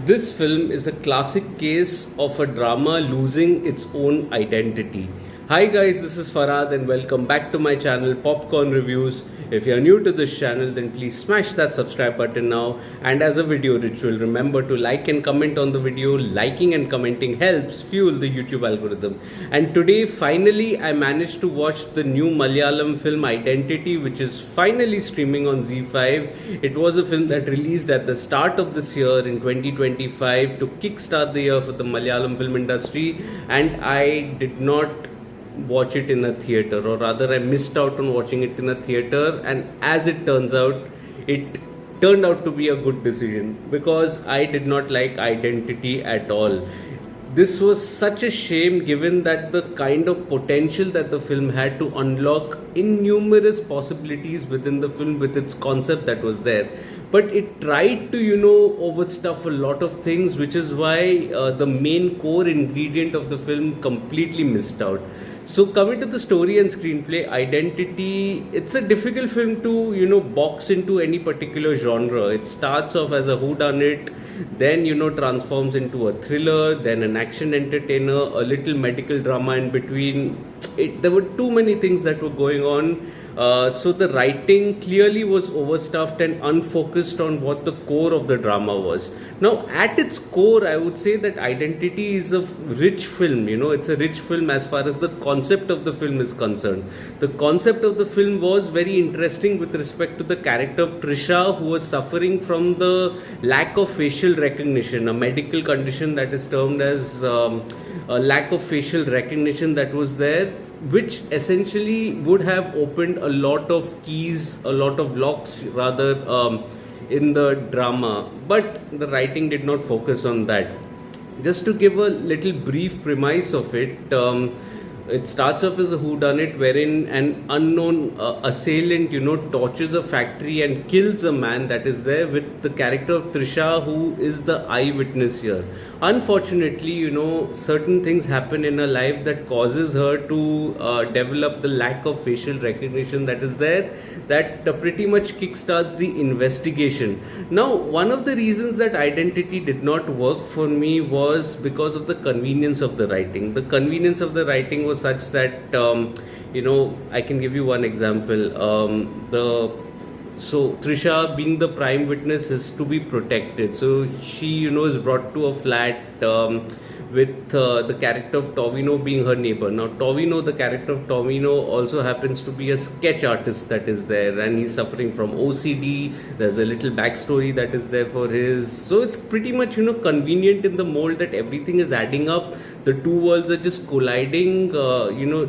This film is a classic case of a drama losing its own identity. Hi guys, this is Farhad and welcome back to my channel Popcorn Reviews. If you are new to this channel, then please smash that subscribe button now. And as a video ritual, remember to like and comment on the video. Liking and commenting helps fuel the YouTube algorithm. And today, finally, I managed to watch the new Malayalam film Identity, which is finally streaming on Z5. It was a film that released at the start of this year in 2025 to kickstart the year for the Malayalam film industry. And I did not watch it in a theater, or rather I missed out on watching it in a theater, and as it turns out, it turned out to be a good decision because I did not like Identity at all. This was such a shame given that the kind of potential that the film had to unlock in numerous possibilities within the film with its concept that was there. But it tried to, overstuff a lot of things, which is why the main core ingredient of the film completely missed out. So coming to the story and screenplay, Identity, it's a difficult film to, box into any particular genre. It starts off as a whodunit, then, transforms into a thriller, then an action entertainer, a little medical drama in between. There were too many things that were going on. So the writing clearly was overstuffed and unfocused on what the core of the drama was. Now, at its core, I would say that Identity is a rich film. It's a rich film as far as the concept of the film is concerned. The concept of the film was very interesting with respect to the character of Trisha, who was suffering from the lack of facial recognition, a medical condition that is termed as a lack of facial recognition that was there, which essentially would have opened a lot of keys, a lot of locks rather, in the drama. But the writing did not focus on that. Just to give a little brief premise of it, it starts off as a whodunit wherein an unknown assailant, torches a factory and kills a man that is there, with the character of Trisha, who is the eyewitness here. Unfortunately, certain things happen in her life that causes her to develop the lack of facial recognition that is there, that pretty much kickstarts the investigation. Now, one of the reasons that Identity did not work for me was because of the convenience of the writing. The convenience of the writing was such that, I can give you one example. So Trisha, being the prime witness, is to be protected. So she, is brought to a flat with the character of Tovino being her neighbor. Now, Tovino, the character of Tovino, also happens to be a sketch artist that is there, and he's suffering from OCD. There's a little backstory that is there for his. So it's pretty much, convenient in the mold that everything is adding up. The two worlds are just colliding,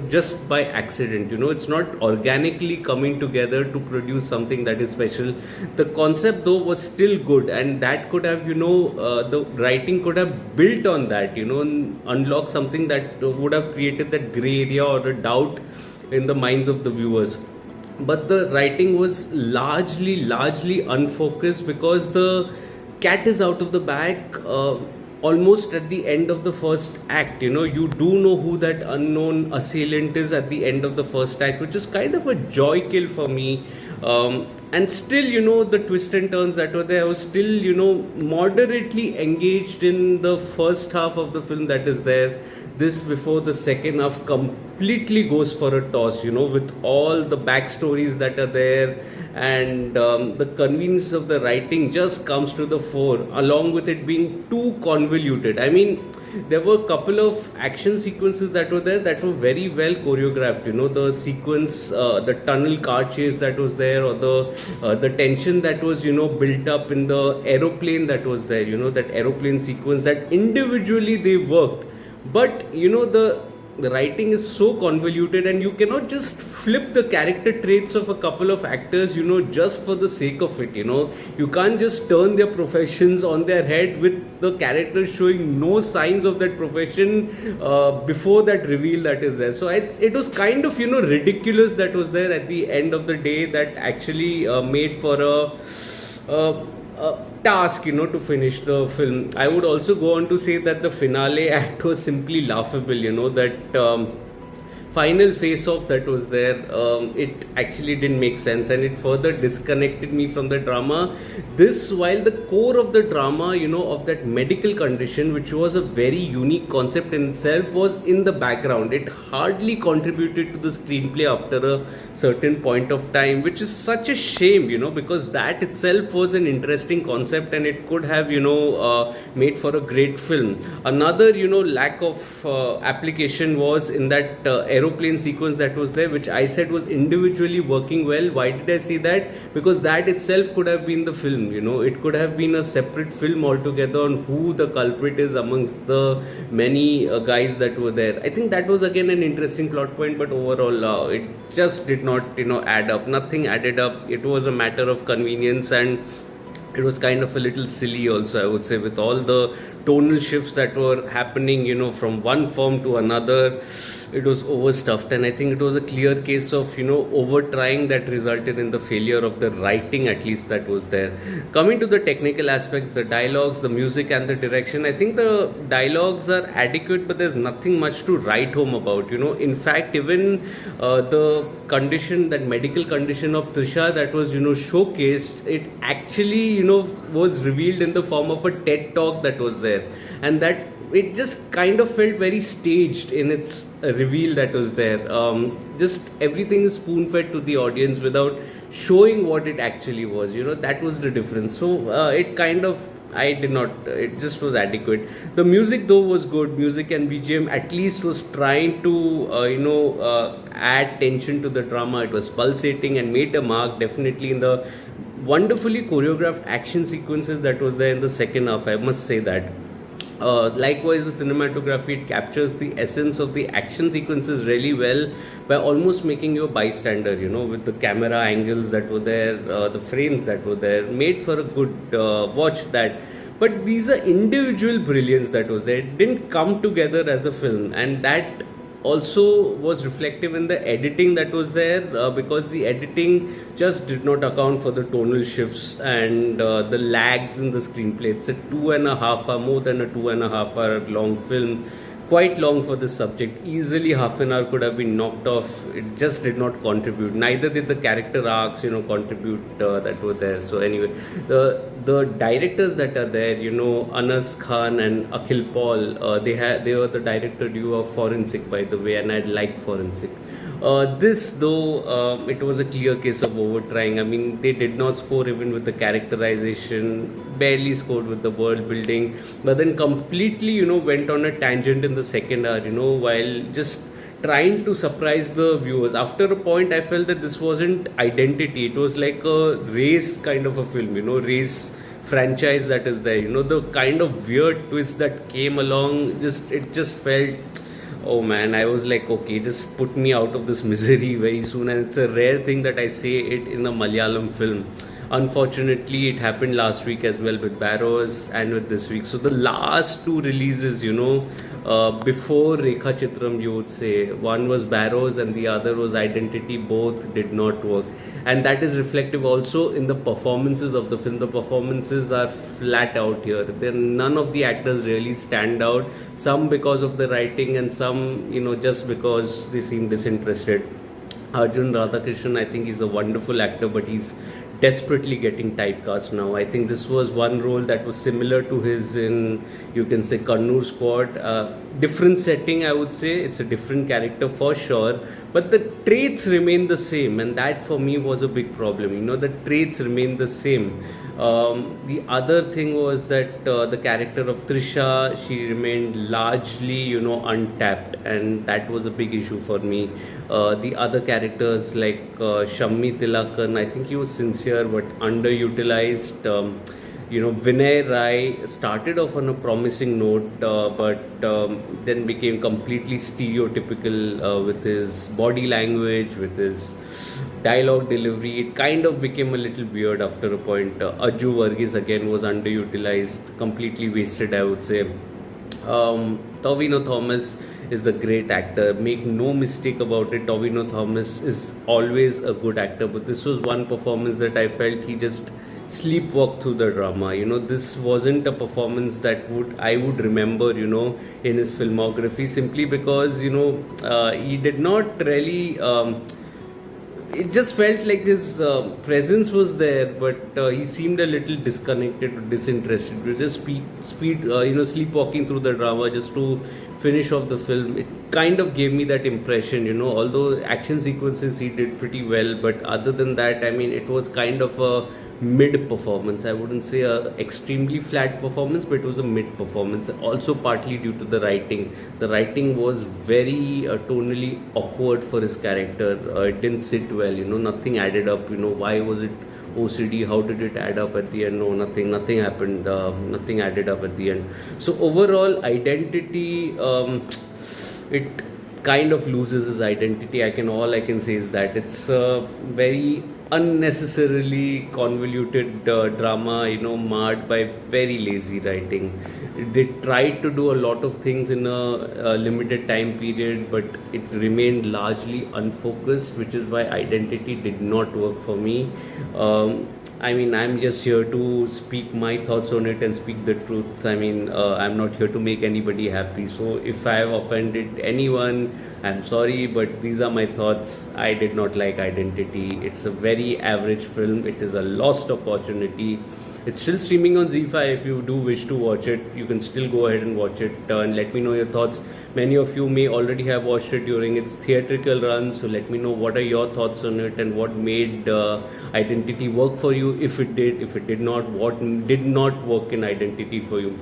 just by accident. It's not organically coming together to produce something that is special. The concept, though, was still good, and that could have, the writing could have built on that, unlock something that would have created that gray area or a doubt in the minds of the viewers. But the writing was largely unfocused because the cat is out of the bag. Almost at the end of the first act, you do know who that unknown assailant is at the end of the first act, which is kind of a joy kill for me. And still, the twists and turns that were there, I was still, moderately engaged in the first half of the film that is there. This, before the second half completely goes for a toss, with all the backstories that are there, and the convenience of the writing just comes to the fore, along with it being too convoluted. I mean, there were a couple of action sequences that were there that were very well choreographed. The sequence, the tunnel car chase that was there, or the tension that was, built up in the aeroplane that was there, that aeroplane sequence, that individually they worked. But the writing is so convoluted, and you cannot just flip the character traits of a couple of actors, just for the sake of it. You can't just turn their professions on their head with the characters showing no signs of that profession before that reveal that is there. So it was kind of, ridiculous that was there at the end of the day, that actually made for a task, to finish the film. I would also go on to say that the finale act was simply laughable, that final face off that was there, it actually didn't make sense, and it further disconnected me from the drama. This, while the core of the drama, of that medical condition, which was a very unique concept in itself, was in the background. It hardly contributed to the screenplay after a certain point of time, which is such a shame, because that itself was an interesting concept and it could have, made for a great film. Another, lack of application was in that aeroplane sequence that was there, which I said was individually working well. Why did I say that? Because that itself could have been the film, it could have been a separate film altogether on who the culprit is amongst the many guys that were there. I think that was again an interesting plot point, but overall it just did not add up. Nothing added up. It was a matter of convenience, and it was kind of a little silly also, I would say, with all the tonal shifts that were happening, from one form to another. It was overstuffed, and I think it was a clear case of, over trying that resulted in the failure of the writing, at least, that was there. Coming to the technical aspects, the dialogues, the music, and the direction, I think the dialogues are adequate, but there's nothing much to write home about. In fact, even the condition, that medical condition of Trisha that was, showcased, it actually, was revealed in the form of a TED talk that was there, and that it just kind of felt very staged in its reveal that was there. Just everything is spoon fed to the audience without showing what it actually was. That was the difference. So it kind of, I did not, it just was adequate. The music though was good. Music and BGM at least was trying to add tension to the drama. It was pulsating and made a mark definitely in the wonderfully choreographed action sequences that was there in the second half, I must say that. Likewise, the cinematography, it captures the essence of the action sequences really well by almost making you a bystander, with the camera angles that were there, the frames that were there, made for a good watch that. But these are individual brilliance that was there. It didn't come together as a film, and that also was reflective in the editing that was there, because the editing just did not account for the tonal shifts and the lags in the screenplay. It's a 2.5 hour, more than a 2.5 hour long film, quite long for this subject. Easily half an hour could have been knocked off. It just did not contribute. Neither did the character arcs, contribute that were there. So anyway, the directors that are there, Anas Khan and Akhil Paul, they were the director duo of Forensic, by the way, and I liked Forensic. This though, it was a clear case of overtrying. I mean, they did not score even with the characterization, barely scored with the world building, but then completely, went on a tangent in the second hour, while just trying to surprise the viewers. After a point, I felt that this wasn't Identity. It was like a race kind of a film, race franchise that is there. The kind of weird twist that came along, it just felt, oh man, I was like, okay, just put me out of this misery very soon. And it's a rare thing that I say it in a Malayalam film. Unfortunately, it happened last week as well with Barrows and with this week. So the last two releases, before Rekha Chitram, you would say, one was Barrows and the other was Identity. Both did not work, and that is reflective also in the performances of the film. The performances are flat out here. None of the actors really stand out. Some because of the writing, and some, just because they seem disinterested. Arjun Radhakrishnan, I think he's a wonderful actor, but he's desperately getting typecast now. I think this was one role that was similar to his in, you can say, Kannur Squad. Different setting, I would say. It's a different character for sure, but the traits remain the same, and that for me was a big problem. The traits remain the same. The other thing was that the character of Trisha, she remained largely, untapped, and that was a big issue for me. The other characters like Shammi Tilakan, I think he was sincere but underutilized. Vinay Rai started off on a promising note, but then became completely stereotypical with his body language, with his dialogue delivery. It kind of became a little weird after a point. Ajju Varghese again was underutilized, completely wasted, I would say. Tovino Thomas is a great actor. Make no mistake about it, Tovino Thomas is always a good actor. But this was one performance that I felt he just sleepwalk through the drama. This wasn't a performance that I would remember, in his filmography, simply because, he did not really. It just felt like his presence was there, but he seemed a little disconnected or disinterested. We just sleepwalking through the drama just to finish off the film. It kind of gave me that impression, although action sequences he did pretty well, but other than that, I mean, it was kind of a mid performance. I wouldn't say a extremely flat performance, but it was a mid performance. Also, partly due to the writing. The writing was very tonally awkward for his character. It didn't sit well. Nothing added up. Why was it OCD? How did it add up at the end? No, nothing. Nothing happened. Nothing added up at the end. So overall, identity. It kind of loses his identity. All I can say is that it's a very unnecessarily convoluted drama, marred by very lazy writing. They tried to do a lot of things in a limited time period, but it remained largely unfocused, which is why identity did not work for me. I mean, I'm just here to speak my thoughts on it and speak the truth. I mean, I'm not here to make anybody happy. So if I have offended anyone, I'm sorry, but these are my thoughts. I did not like Identity. It's a very average film. It is a lost opportunity. It's still streaming on Z5. If you do wish to watch it, you can still go ahead and watch it and let me know your thoughts. Many of you may already have watched it during its theatrical run, so let me know what are your thoughts on it and what made Identity work for you. If it did not, what did not work in Identity for you.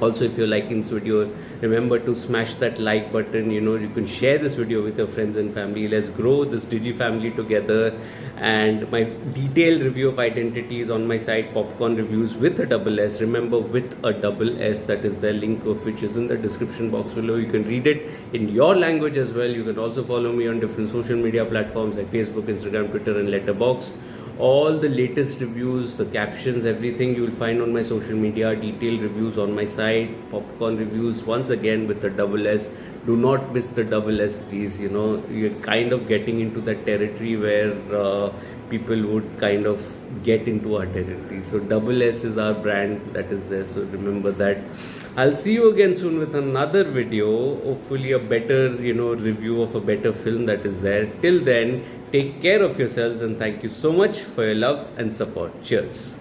Also, if you're liking this video, remember to smash that like button. You can share this video with your friends and family. Let's grow this Digi family together. And my detailed review of Identity is on my site, Popcorn Reviews with a double S. Remember, with a double S. That is the link of which is in the description box below. You can read it in your language as well. You can also follow me on different social media platforms like Facebook, Instagram, Twitter, and Letterboxd. All the latest reviews, the captions, everything you will find on my social media. Detailed reviews on my site, Popcorn Reviews, once again with the double S. Do not miss the double S, please. You're kind of getting into that territory where people would kind of get into our territory. So double S is our brand that is there. So remember that. I'll see you again soon with another video. Hopefully a better, review of a better film that is there. Till then, take care of yourselves and thank you so much for your love and support. Cheers.